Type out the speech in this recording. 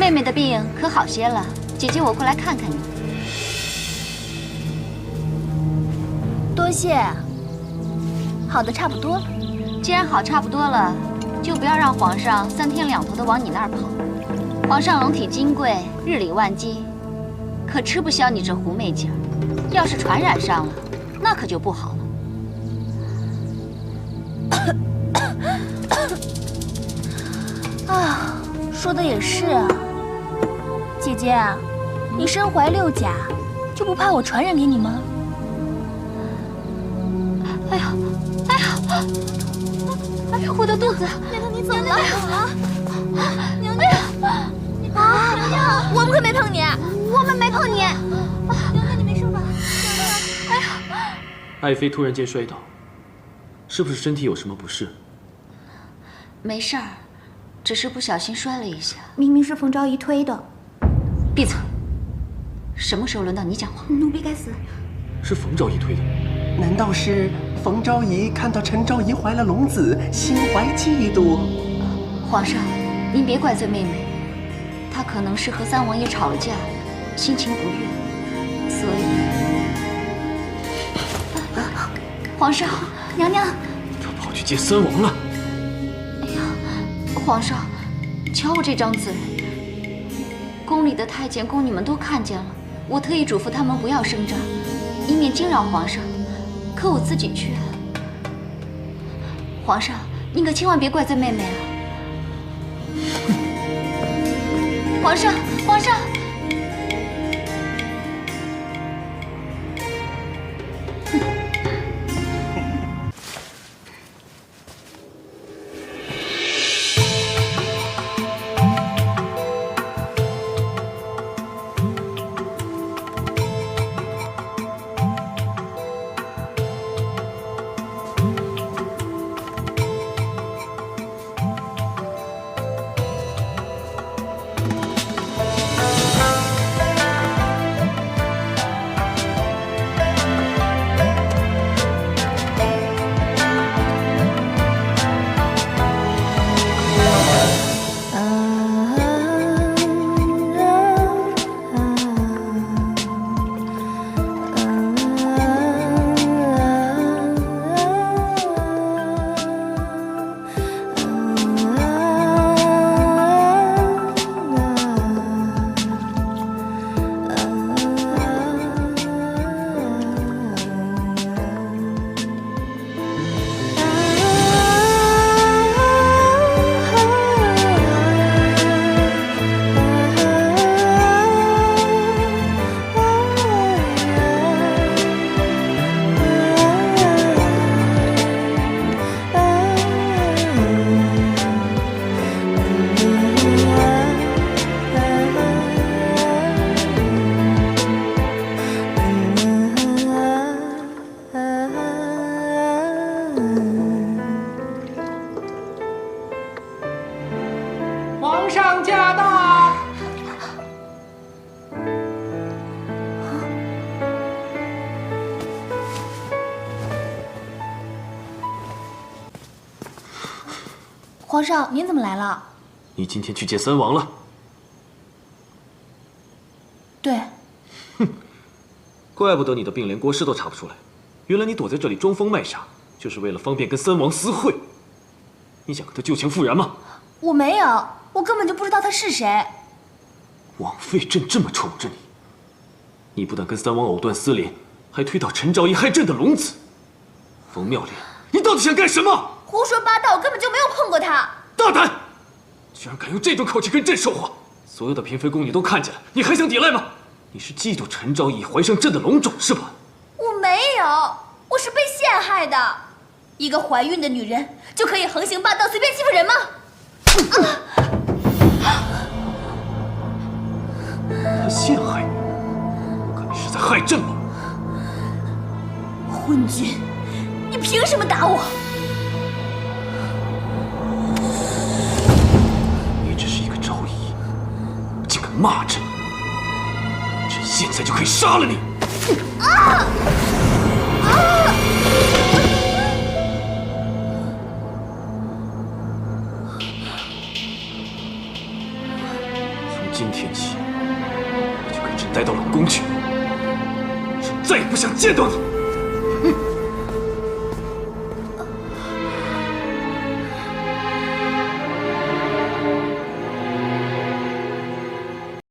妹妹的病可好些了？姐姐我过来看看你。多谢。好的差不多了。既然好差不多了，就不要让皇上3天2头的往你那儿跑。皇上龙体金贵，日理万机，可吃不消你这狐媚劲儿。要是传染上了，那可就不好了。啊，说的也是啊。姐姐，你身怀6甲，就不怕我传染给你吗？哎呀，哎呀，哎呀，我的肚子！娘娘，你怎么了？娘娘，啊！娘娘，我们可没碰你，我们没碰你。娘娘，你没事吧？娘娘，哎呀！爱妃突然间摔倒，是不是身体有什么不适？没事儿，只是不小心摔了一下。明明是冯昭仪推的。闭嘴！什么时候轮到你讲话？奴婢该死。是冯昭仪推的。难道是冯昭仪看到陈昭仪怀了龙子，心怀嫉妒？皇上，您别怪罪妹妹，她可能是和三王爷吵了架，心情不悦，所以……皇上，娘娘，他跑去见三王了。哎呀，皇上，瞧我这张嘴，宫里的太监宫女们都看见了，我特意嘱咐他们不要声张，以免惊扰皇上。可我自己去了。皇上，您可千万别怪罪妹妹啊！皇上，皇上！皇上驾到！皇上，您怎么来了？你今天去见三王了？对。怪不得你的病连国师都查不出来，原来你躲在这里装疯卖傻，就是为了方便跟三王私会。你想跟他旧情复燃吗？我没有，我根本就不知道他是谁。枉费朕这么宠着你，你不但跟三王藕断丝连，还推倒陈昭仪害朕的龙子。冯妙莲，你到底想干什么？胡说八道，我根本就没有碰过他。大胆！居然敢用这种口气跟朕说话！所有的嫔妃宫女都看见了，你还想抵赖吗？你是嫉妒陈昭仪怀上朕的龙种是吧？我没有，我是被陷害的。一个怀孕的女人就可以横行霸道，随便欺负人吗？他陷害你，我看你是在害朕吗？昏君，你凭什么打我？你只是一个昭仪，竟敢骂朕！朕现在就可以杀了你！从今天起，你就跟朕带到冷宫去，朕再也不想见到你。